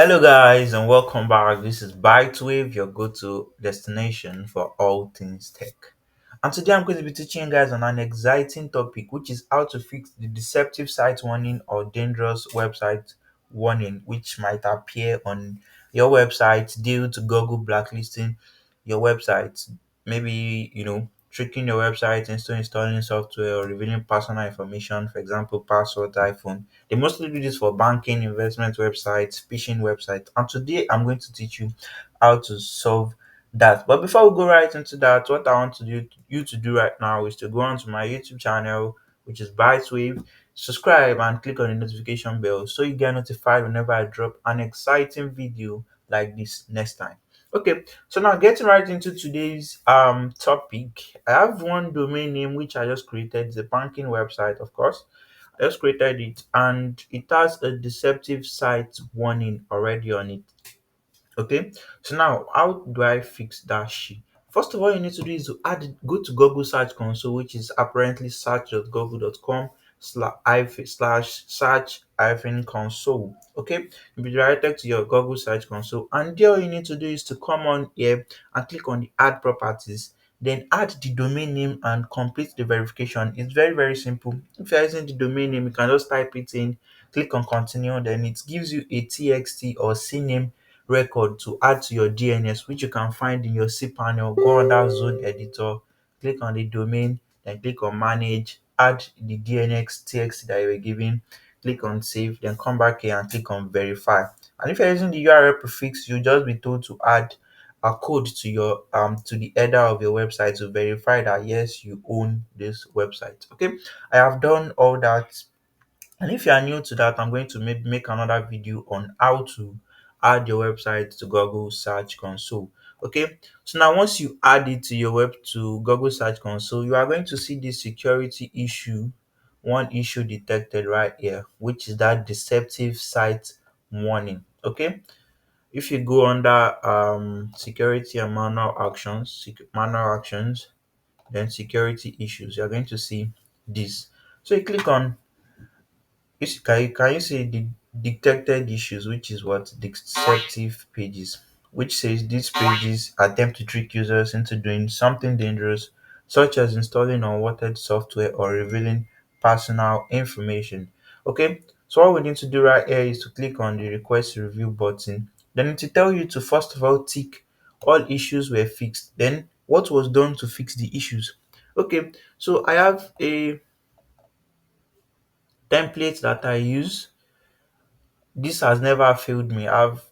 Hello, guys, and welcome back. This is Bytewave, your go-to destination for all things tech. And today I'm going to be teaching you guys on an exciting topic, which is how to fix the deceptive site warning or dangerous website warning, which might appear on your website due to Google blacklisting your website. Maybe tricking your website into installing software or revealing personal information, for example, password, iPhone. They mostly do this for banking, investment websites, phishing websites. And today I'm going to teach you how to solve that. But before we go right into that, what I want you to do right now is to go onto my YouTube channel, which is Bytewave, subscribe and click on the notification bell so you get notified whenever I drop an exciting video like this next time. Okay, so now getting right into today's topic, I have one domain name which I just created. It's a banking website, of course. I just created it and it has a deceptive site warning already on it. Okay, so now how do I fix that shit? First of all, you need to do is to go to Google Search Console, which is apparently search.google.com slash search hyphen console. Okay, you'll be directed to your Google Search Console, and there all you need to do is to come on here and click on the add properties, then add the domain name and complete the verification. It's very, very simple. If you're using the domain name, you can just type it in, click on continue, then it gives you a txt or cname record to add to your DNS, which you can find in your cPanel. Go under Zone Editor, click on the domain, then click on Manage, add the DNS TXT that you were given, click on Save, then come back here and click on Verify. And if you're using the URL prefix, you'll just be told to add a code to your to the header of your website to verify that yes, you own this website. Okay, I have done all that, and if you are new to that, I'm going to make another video on how to add your website to Google Search Console. Okay, so now once you add it to your web to Google Search Console, you are going to see this security issue, one issue detected right here, which is that deceptive site warning. Okay, if you go under security and manual actions, then security issues, you're going to see this. So you click on can you say the detected issues, which is what deceptive pages, which says these pages attempt to trick users into doing something dangerous, such as installing unwanted software or revealing personal information. Okay, so what we need to do right here is to click on the request review button. Then it will tell you to first of all tick all issues were fixed. Then what was done to fix the issues. Okay, so I have a template that I use. This has never failed me. I've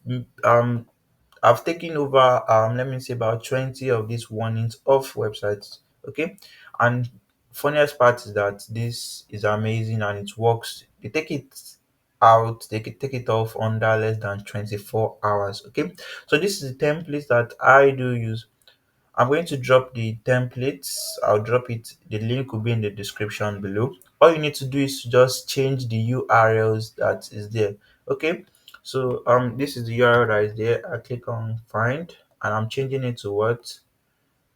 taken over let me say about 20 of these warnings off websites. Okay. And funniest part is that this is amazing and it works. They take it out, they can take it off under less than 24 hours. Okay. So this is the template that I do use. I'm going to drop the templates. I'll drop it. The link will be in the description below. All you need to do is to just change the URLs that is there. Okay. So this is the URL that is there. I click on find and I'm changing it to what?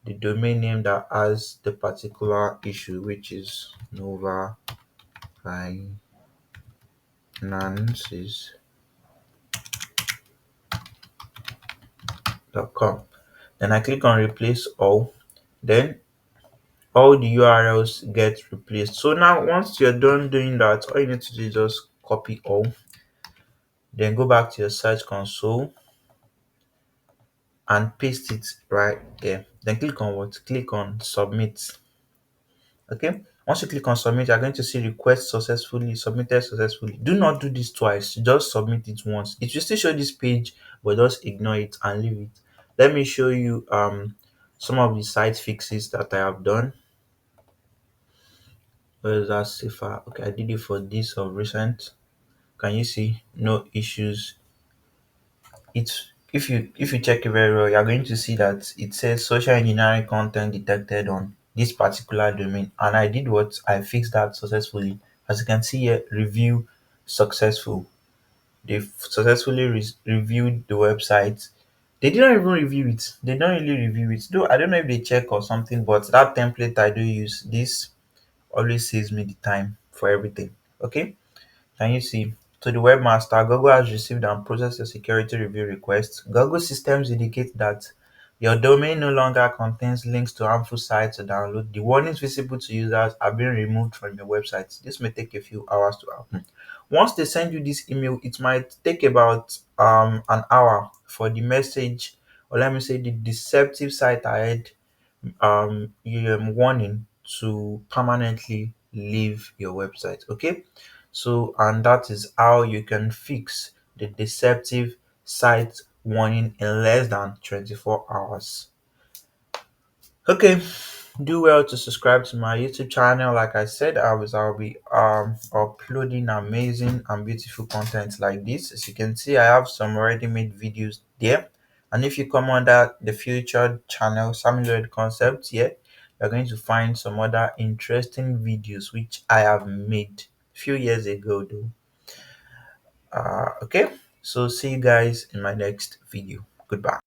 The domain name that has the particular issue, which is novafinances.com. Then I click on replace all. Then all the URLs get replaced. So now once you're done doing that, all you need to do is just copy all, then go back to your search console and paste it right there. Then click on what? Click on submit. Okay. Once you click on submit, you're going to see request successfully submitted successfully. Do not do this twice, just submit it once. It will still show this page, but just ignore it and leave it. Let me show you some of the site fixes that I have done. Where is that safer? Okay, I did it for this of recent. Can you see no issues? It's if you check it very well, you're going to see that it says social engineering content detected on this particular domain. And I did what? I fixed that successfully. As you can see here, review successful. They've successfully reviewed the website. They didn't even review it. They don't really review it. Though I don't know if they check or something, but that template I do use, this always saves me the time for everything. Okay? Can you see? To the webmaster, Google has received and processed your security review request. Google systems indicate that your domain no longer contains links to harmful sites to download. The warnings visible to users are being removed from your website. This may take a few hours to happen. Once they send you this email, it might take about an hour for the message, or let me say the deceptive site ahead warning to permanently leave your website. Okay, so and that is how you can fix the deceptive site warning in less than 24 hours. Okay, do well to subscribe to my YouTube channel. Like I said, I'll be uploading amazing and beautiful content like this. As you can see, I have some already made videos there. And if you come under the future channel, Samuel Concepts here, you're going to find some other interesting videos which I have made a few years ago though. Okay, so see you guys in my next video. Goodbye.